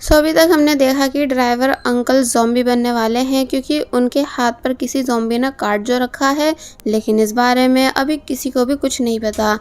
सो अभी तक हमने देखा कि ड्राइवर अंकल ज़ॉम्बी बनने वाले हैं क्योंकि उनके हाथ पर किसी ज़ॉम्बी ने काट जो रखा है, लेकिन इस बारे में अभी किसी को भी कुछ नहीं पता।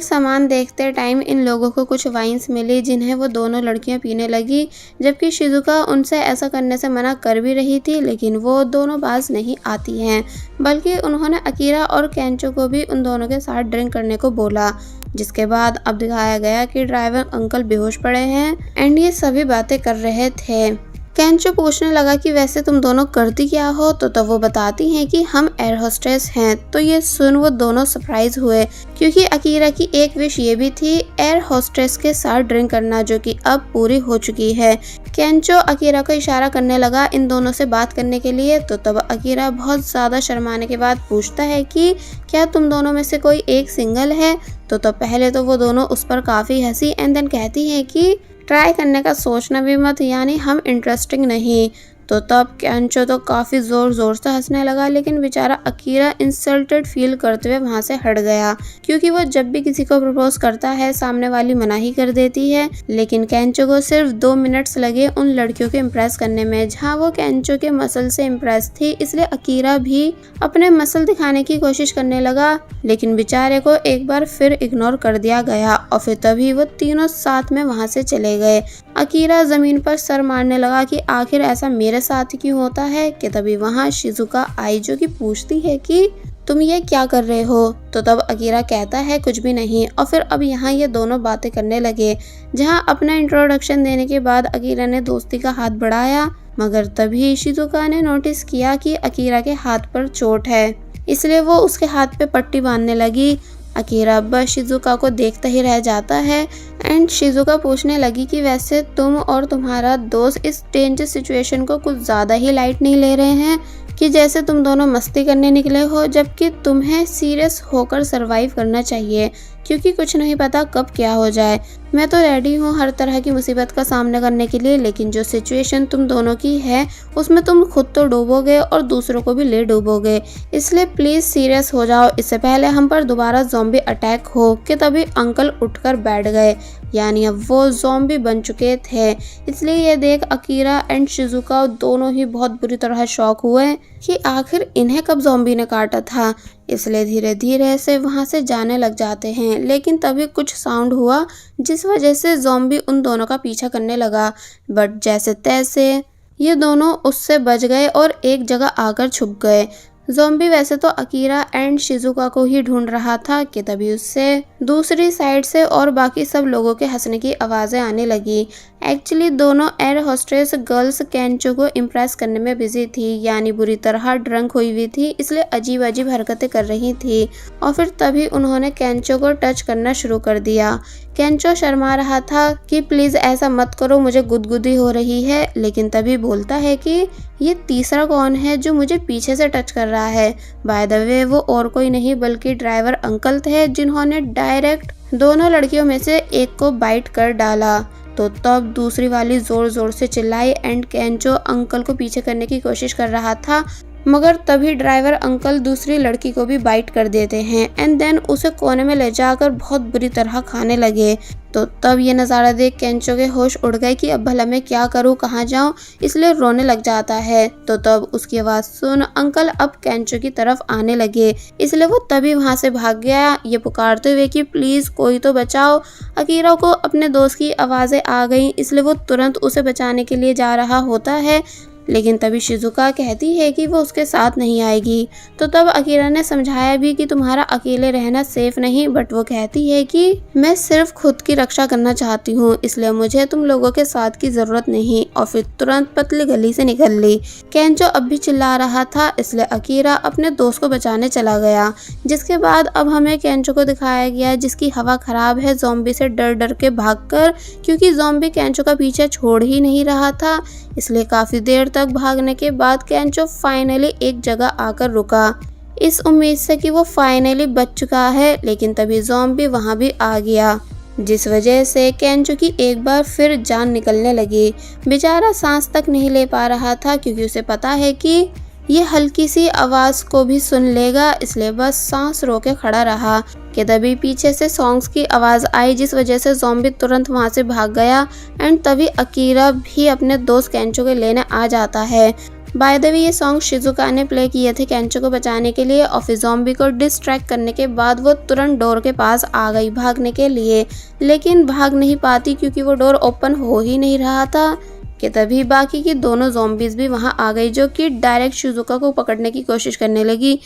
सामान देखते टाइम इन लोगों को कुछ वाइन्स मिली जिन्हें वो दोनों लड़कियां पीने लगी, जबकि शिजुका उनसे ऐसा करने से मना कर भी रही थी, लेकिन वो दोनों बाज नहीं आती हैं, बल्कि उन्होंने अकीरा और केंचो को भी उन दोनों के साथ ड्रिंक करने को बोला। जिसके बाद अब दिखाया गया कि ड्राइवर अंकल बेहोश पड़े हैं एंड ये सभी बातें कर रहे थे। केंचो पूछने लगा कि वैसे तुम दोनों करती क्या हो, तो तब वो बताती हैं कि हम एयर होस्टेस हैं। तो ये सुन वो दोनों सरप्राइज हुए क्योंकि अकीरा की एक विश ये भी थी एयर होस्टेस के साथ ड्रिंक करना, जो कि अब पूरी हो चुकी है। केंचो अकीरा को इशारा करने लगा इन दोनों से बात करने के लिए, तो तब अकीरा बहुत ज़्यादा शर्माने के बाद पूछता है कि क्या तुम दोनों में से कोई एक सिंगल है। तो तब पहले तो वो दोनों उस पर काफ़ी हंसी एंड देन कहती है कि ट्राई करने का सोचना भी मत, यानी हम इंटरेस्टिंग नहीं। तो तब केंचो तो काफ़ी ज़ोर ज़ोर से हंसने लगा, लेकिन बेचारा अकीरा इंसल्टेड फील करते हुए वहाँ से हट गया क्योंकि वो जब भी किसी को प्रपोज करता है सामने वाली मना ही कर देती है। लेकिन केंचो को सिर्फ 2 मिनट्स लगे उन लड़कियों को इम्प्रेस करने में। जहाँ वो केंचो के मसल से इम्प्रेस थी, इसलिए अकीरा भी अपने मसल दिखाने की कोशिश करने लगा, लेकिन बेचारे को एक बार फिर इग्नोर कर दिया गया और फिर तभी वो तीनों साथ में वहाँ से चले गए। अकीरा ज़मीन पर सर मारने लगा कि आखिर ऐसा मेरे साथ क्यों होता है कि तभी वहाँ शिजुका आई, जो कि पूछती है कि तुम ये क्या कर रहे हो। तो तब अकीरा कहता है कुछ भी नहीं, और फिर अब यहाँ ये दोनों बातें करने लगे। जहाँ अपना इंट्रोडक्शन देने के बाद अकीरा ने दोस्ती का हाथ बढ़ाया, मगर तभी शिजुका ने नोटिस किया कि अकीरा के हाथ पर चोट है, इसलिए वो उसके हाथ पे पट्टी बांधने लगी। अकीरा बस शिजुका को देखता ही रह जाता है एंड शिजुका पूछने लगी कि वैसे तुम और तुम्हारा दोस्त इस डेंजरस सिचुएशन को कुछ ज़्यादा ही लाइट नहीं ले रहे हैं कि जैसे तुम दोनों मस्ती करने निकले हो, जबकि तुम्हें सीरियस होकर सरवाइव करना चाहिए क्योंकि कुछ नहीं पता कब क्या हो जाए। मैं तो रेडी हूँ हर तरह की मुसीबत का सामना करने के लिए, लेकिन जो सिचुएशन तुम दोनों की है उसमें तुम खुद तो डूबोगे और दूसरों को भी ले डूबोगे, इसलिए प्लीज़ सीरियस हो जाओ इससे पहले हम पर दोबारा ज़ॉम्बी अटैक हो। कि तभी अंकल उठकर बैठ गए, यानी अब वो ज़ॉम्बी बन चुके थे। इसलिए ये देख अकीरा एंड शिजुका दोनों ही बहुत बुरी तरह शॉक हुए कि आखिर इन्हें कब ज़ॉम्बी ने काटा था, इसलिए धीरे धीरे से वहाँ से जाने लग जाते हैं। लेकिन तभी कुछ साउंड हुआ जिस वजह से ज़ॉम्बी उन दोनों का पीछा करने लगा, बट जैसे तैसे ये दोनों उससे बच गए और एक जगह आकर छुप गए। ज़ॉम्बी वैसे तो अकीरा एंड शिजुका को ही ढूंढ रहा था कि तभी उससे दूसरी साइड से और बाकी सब लोगों के हंसने की आवाज़ें आने लगी। एक्चुअली दोनों एयर होस्टेस गर्ल्स केंचो को इम्प्रेस करने में बिजी थी, यानी बुरी तरह ड्रंक हुई हुई थी, इसलिए अजीब अजीब हरकतें कर रही थी। और फिर तभी उन्होंने केंचो को टच करना शुरू कर दिया। केंचो शर्मा रहा था कि प्लीज़ ऐसा मत करो, मुझे गुदगुदी हो रही है, लेकिन तभी बोलता है कि ये तीसरा कौन है जो मुझे पीछे से टच कर रहा है। बाय द वे वो और कोई नहीं बल्कि ड्राइवर अंकल थे, जिन्होंने डायरेक्ट दोनों लड़कियों में से एक को बाइट कर डाला। तो तब दूसरी वाली जोर जोर से चिल्लाई एंड केंचो अंकल को पीछे करने की कोशिश कर रहा था, मगर तभी ड्राइवर अंकल दूसरी लड़की को भी बाइट कर देते हैं एंड देन उसे कोने में ले जाकर बहुत बुरी तरह खाने लगे। तो तब ये नज़ारा देख केंचो के होश उड़ गए कि अब भला मैं क्या करूँ, कहाँ जाऊँ, इसलिए रोने लग जाता है। तो तब उसकी आवाज़ सुन अंकल अब केंचो की तरफ आने लगे, इसलिए वो तभी वहाँ से भाग गया, ये पुकारते हुए कि प्लीज़ कोई तो बचाओ। अकीरा को अपने दोस्त की आवाज़ें आ गई, इसलिए वो तुरंत उसे बचाने के लिए जा रहा होता है, लेकिन तभी शिजुका कहती है कि वो उसके साथ नहीं आएगी। तो तब अकीरा ने समझाया भी कि तुम्हारा अकेले रहना सेफ नहीं, बट वो कहती है कि मैं सिर्फ खुद की रक्षा करना चाहती हूँ, इसलिए मुझे तुम लोगों के साथ की ज़रूरत नहीं। और फिर तुरंत पतली गली से निकल ली। केंचो अब भी चिल्ला रहा था, इसलिए अकीरा अपने दोस्त को बचाने चला गया। जिसके बाद अब हमें केंचो को दिखाया गया जिसकी हवा खराब है ज़ॉम्बी से डर डर के भागकर, क्योंकि ज़ॉम्बी केंचो का पीछा छोड़ ही नहीं रहा था। इसलिए काफ़ी देर तक भागने के बाद केंचो फाइनली एक जगह आकर रुका, इस उम्मीद से कि वो फाइनली बच चुका है, लेकिन तभी ज़ॉम्बी वहाँ भी आ गया, जिस वजह से केंचो की एक बार फिर जान निकलने लगी। बेचारा सांस तक नहीं ले पा रहा था क्योंकि उसे पता है कि ये हल्की सी आवाज़ को भी सुन लेगा, इसलिए बस सांस रोके खड़ा रहा। कि तभी पीछे से सॉन्ग्स की आवाज़ आई, जिस वजह से ज़ॉम्बी तुरंत वहाँ से भाग गया। एंड तभी अकीरा भी अपने दोस्त केंचो को लेने आ जाता है। बाय द वे ये सॉन्ग शिजुका ने प्ले किए थे केंचो को बचाने के लिए, और फिर ज़ॉम्बी को डिस्ट्रैक्ट करने के बाद वो तुरंत डोर के पास आ गई भागने के लिए, लेकिन भाग नहीं पाती क्योंकि वो डोर ओपन हो ही नहीं रहा था। कि तभी बाकी की दोनों ज़ॉम्बीज़ भी वहाँ आ गई, जो कि डायरेक्ट शिजुका को पकड़ने की कोशिश करने लगी।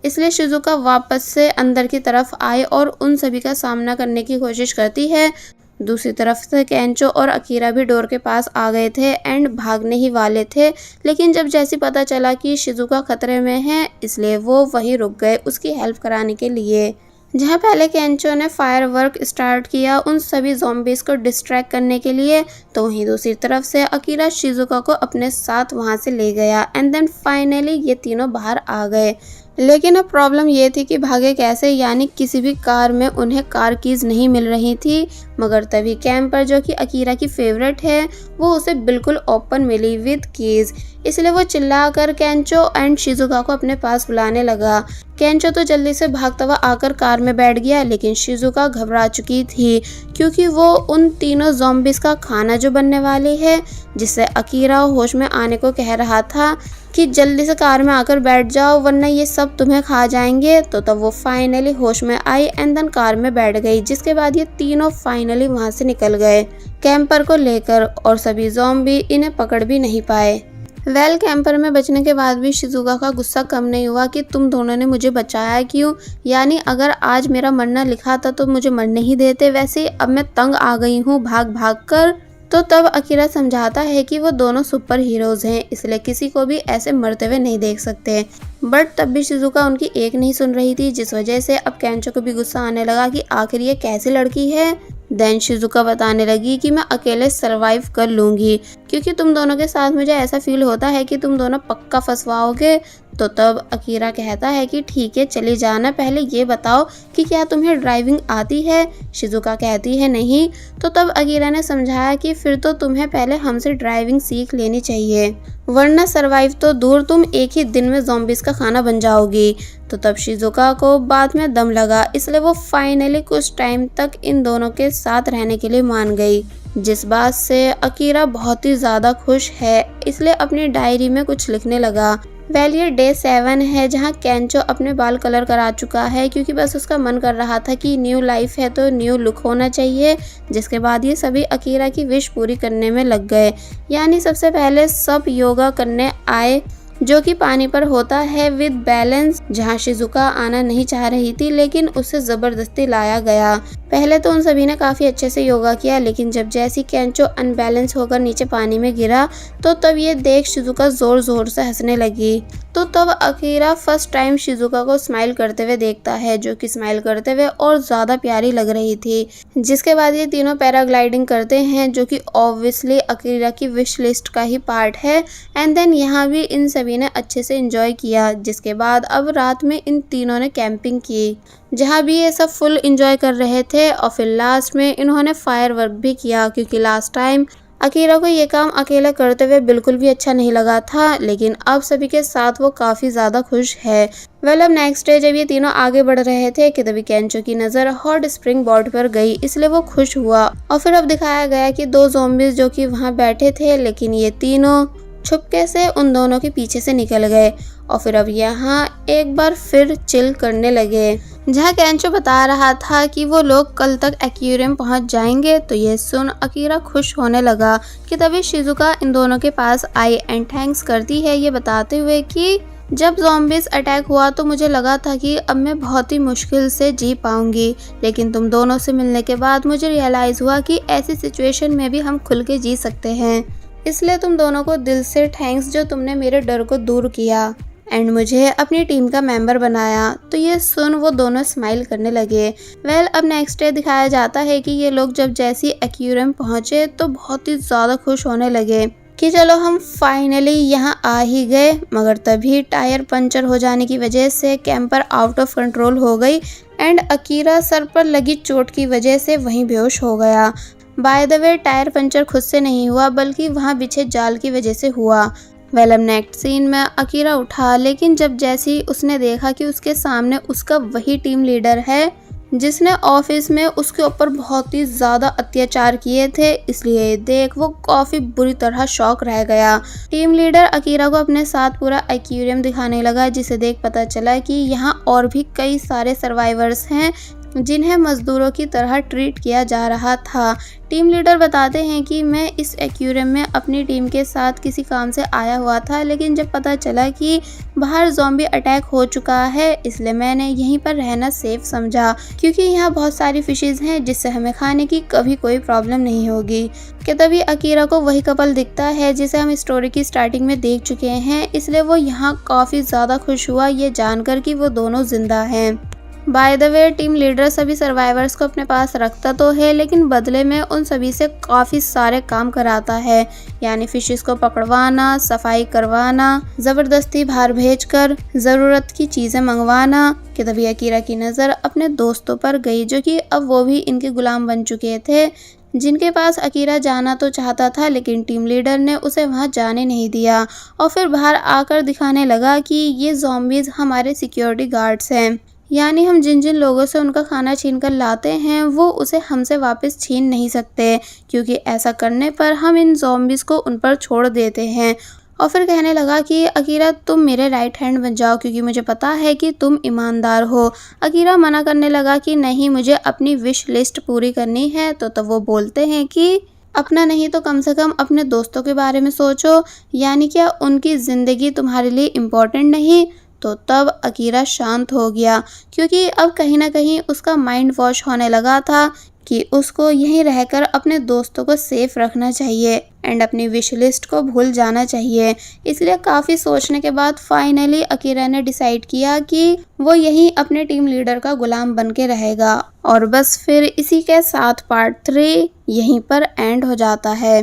इसलिए शिजुका वापस से अंदर की तरफ आए और उन सभी का सामना करने की कोशिश करती है। दूसरी तरफ से केंचो और अकीरा भी डोर के पास आ गए थे एंड भागने ही वाले थे, लेकिन जब जैसे पता चला कि शिजुका खतरे में है, इसलिए वो वहीं रुक गए उसकी हेल्प कराने के लिए। जहाँ पहले केंचो ने फायर वर्क स्टार्ट किया उन सभी ज़ॉम्बीज़ को डिस्ट्रैक्ट करने के लिए, तो वहीं दूसरी तरफ से अकीरा शिजुका को अपने साथ वहाँ से ले गया। एंड देन फाइनली ये तीनों बाहर आ गए, लेकिन अब प्रॉब्लम ये थी कि भागे कैसे, यानी किसी भी कार में उन्हें कार कीज़ नहीं मिल रही थी। मगर तभी कैंपर, जो कि अकीरा की फेवरेट है, वो उसे बिल्कुल ओपन मिली विद कीज़। इसलिए वो चिल्लाकर केंचो एंड शिजुका को अपने पास बुलाने लगा। केंचो तो जल्दी से भागता हुआ आकर कार में बैठ गया, लेकिन शिजुका घबरा चुकी थी क्योंकि वो उन तीनों ज़ॉम्बीज़ का खाना जो बनने वाली है, जिससे अकीरा होश में आने को कह रहा था कि जल्दी से कार में आकर बैठ जाओ वरना ये सब तुम्हें खा जाएंगे। तो तब वो फाइनली होश में आई एंड देन कार में बैठ गई, जिसके बाद ये तीनों फाइनली वहाँ से निकल गए कैंपर को लेकर, और सभी ज़ॉम्बी इन्हें पकड़ भी नहीं पाए। कैंपर में बचने के बाद भी शिजुका का गुस्सा कम नहीं हुआ कि तुम दोनों ने मुझे बचाया क्यों, यानी अगर आज मेरा मरना लिखा था तो मुझे मरने ही देते। वैसे अब मैं तंग आ गई हूँ भाग भाग कर। तो तब अकीरा समझाता है कि वो दोनों सुपर हीरोज़ हैं, इसलिए किसी को भी ऐसे मरते हुए नहीं देख सकते। बट तब भी शिजुका उनकी एक नहीं सुन रही थी, जिस वजह से अब केंचो को भी गुस्सा आने लगा कि आखिर ये कैसी लड़की है। देन शिजुका बताने लगी कि मैं अकेले सरवाइव कर लूँगी, क्योंकि तुम दोनों के साथ मुझे ऐसा फील होता है कि तुम दोनों पक्का फंसवाओगे। तो तब अकीरा कहता है कि ठीक है चली जाना, पहले ये बताओ कि क्या तुम्हें ड्राइविंग आती है। शिजुका कहती है नहीं। तो तब अकीरा ने समझाया कि फिर तो तुम्हें पहले हमसे ड्राइविंग सीख लेनी चाहिए, वरना सरवाइव तो दूर तुम एक ही दिन में ज़ॉम्बीज़ का खाना बन जाओगी। तो तब शिजुका को बाद में दम लगा, इसलिए वो फाइनली कुछ टाइम तक इन दोनों के साथ रहने के लिए मान गई, जिस बात से अकीरा बहुत ही ज़्यादा खुश है, इसलिए अपनी डायरी में कुछ लिखने लगा। ये डे 7 है जहाँ केंचो अपने बाल कलर करा चुका है, क्योंकि बस उसका मन कर रहा था कि न्यू लाइफ है तो न्यू लुक होना चाहिए। जिसके बाद ये सभी अकीरा की विश पूरी करने में लग गए, यानी सबसे पहले सब योगा करने आए, जो कि पानी पर होता है विद बैलेंस, जहाँ शिजुका आना नहीं चाह रही थी लेकिन उसे ज़बरदस्ती लाया गया। पहले तो उन सभी ने काफ़ी अच्छे से योगा किया, लेकिन जब जैसी केंचो अनबैलेंस होकर नीचे पानी में गिरा तो तब ये देख शिजुका ज़ोर ज़ोर से हंसने लगी। तो तब अकीरा फर्स्ट टाइम शिजुका को स्माइल करते हुए देखता है, जो कि स्माइल करते हुए और ज़्यादा प्यारी लग रही थी। जिसके बाद ये तीनों पैराग्लाइडिंग करते हैं, जो कि ऑब्वियसली अकीरा की विश लिस्ट का ही पार्ट है। एंड देन यहाँ भी इन सभी ने अच्छे से एंजॉय किया। जिसके बाद अब रात में इन तीनों ने कैंपिंग की, जहाँ भी ये सब फुल एंजॉय कर रहे थे। और फिर लास्ट में इन्होंने फायर वर्क भी किया, क्योंकि लास्ट टाइम अकीरा को ये काम अकेले करते हुए बिल्कुल भी अच्छा नहीं लगा था, लेकिन अब सभी के साथ वो काफ़ी ज़्यादा खुश है। अब नेक्स्ट डे जब ये तीनों आगे बढ़ रहे थे कि तभी केंचो की नज़र हॉट स्प्रिंग बोर्ड पर गई, इसलिए वो खुश हुआ। और फिर अब दिखाया गया कि 2 ज़ॉम्बीज़ जो कि वहाँ बैठे थे, लेकिन ये तीनों छुपके से उन दोनों के पीछे से निकल गए। और फिर अब यहाँ एक बार फिर चिल करने लगे, जहाँ केंचो बता रहा था कि वो लोग कल तक एक्वेरियम पहुँच जाएंगे। तो ये सुन अकीरा खुश होने लगा कि तभी शिजुका इन दोनों के पास आई एंड थैंक्स करती है, ये बताते हुए कि जब ज़ॉम्बीज़ अटैक हुआ तो मुझे लगा था कि अब मैं बहुत ही मुश्किल से जी पाऊंगी, लेकिन तुम दोनों से मिलने के बाद मुझे रियलाइज़ हुआ कि ऐसी सिचुएशन में भी हम खुल के जी सकते हैं। इसलिए तुम दोनों को दिल से थैंक्स, जो तुमने मेरे डर को दूर किया एंड मुझे अपनी टीम का मेंबर बनाया। तो ये सुन वो दोनों स्माइल करने लगे। अब नेक्स्ट डे दिखाया जाता है कि ये लोग जब जैसी एक्वेरियम पहुँचे तो बहुत ही ज़्यादा खुश होने लगे कि चलो हम फाइनली यहाँ आ ही गए। मगर तभी टायर पंचर हो जाने की वजह से कैंपर आउट ऑफ कंट्रोल हो गई एंड अकीरा सर पर लगी चोट की वजह से वहीं बेहोश हो गया। By the way tyre puncture खुद से नहीं हुआ, बल्कि वहाँ बिछे जाल की वजह से हुआ। अब नेक्स्ट सीन में अकीरा उठा, लेकिन जब जैसी उसने देखा कि उसके सामने उसका वही टीम लीडर है जिसने ऑफिस में उसके ऊपर बहुत ही ज़्यादा अत्याचार किए थे, इसलिए देख वो काफ़ी बुरी तरह शॉक रह गया। टीम लीडर अकीरा को अपने साथ पूरा एक्वेरियम दिखाने लगा, जिसे देख पता चला कि यहाँ और भी कई सारे सर्वाइवर्स हैं जिन्हें मजदूरों की तरह ट्रीट किया जा रहा था। टीम लीडर बताते हैं कि मैं इस एक्वेरियम में अपनी टीम के साथ किसी काम से आया हुआ था, लेकिन जब पता चला कि बाहर ज़ॉम्बी अटैक हो चुका है, इसलिए मैंने यहीं पर रहना सेफ समझा, क्योंकि यहाँ बहुत सारी फिशेज़ हैं जिससे हमें खाने की कभी कोई प्रॉब्लम नहीं होगी। कि तभी अकीरा को वही कपल दिखता है जिसे हम स्टोरी की स्टार्टिंग में देख चुके हैं, इसलिए वो यहाँ काफ़ी ज़्यादा खुश हुआ ये जानकर कि वो दोनों जिंदा हैं। By the way, team leader सभी सर्वाइवर्स को अपने पास रखता तो है, लेकिन बदले में उन सभी से काफ़ी सारे काम कराता है, यानी फिशेस को पकड़वाना, सफाई करवाना, ज़बरदस्ती बाहर भेजकर ज़रूरत की चीज़ें मंगवाना। कि तभी अकीरा की नज़र अपने दोस्तों पर गई, जो कि अब वो भी इनके गुलाम बन चुके थे, जिनके पास अकीरा जाना तो चाहता था, लेकिन टीम लीडर ने उसे वहां जाने नहीं दिया और फिर बाहर आकर दिखाने लगा कि ये ज़ॉम्बीज़ हमारे सिक्योरिटी गार्ड्स हैं, यानी हम जिन जिन लोगों से उनका खाना छीन कर लाते हैं वो उसे हमसे वापस छीन नहीं सकते, क्योंकि ऐसा करने पर हम इन ज़ॉम्बीज़ को उन पर छोड़ देते हैं। और फिर कहने लगा कि अकीरा तुम मेरे राइट हैंड बन जाओ, क्योंकि मुझे पता है कि तुम ईमानदार हो। अकीरा मना करने लगा कि नहीं, मुझे अपनी विश लिस्ट पूरी करनी है। तो तब वो बोलते हैं कि अपना नहीं तो कम से कम अपने दोस्तों के बारे में सोचो, यानी क्या उनकी ज़िंदगी तुम्हारे लिए इम्पोर्टेंट नहीं। तो तब अकीरा शांत हो गया, क्योंकि अब कहीं ना कहीं उसका माइंड वॉश होने लगा था कि उसको यहीं रहकर अपने दोस्तों को सेफ रखना चाहिए एंड अपनी विश लिस्ट को भूल जाना चाहिए। इसलिए काफ़ी सोचने के बाद फाइनली अकीरा ने डिसाइड किया कि वो यहीं अपने टीम लीडर का गुलाम बन के रहेगा। और बस फिर इसी के साथ पार्ट 3 यहीं पर एंड हो जाता है।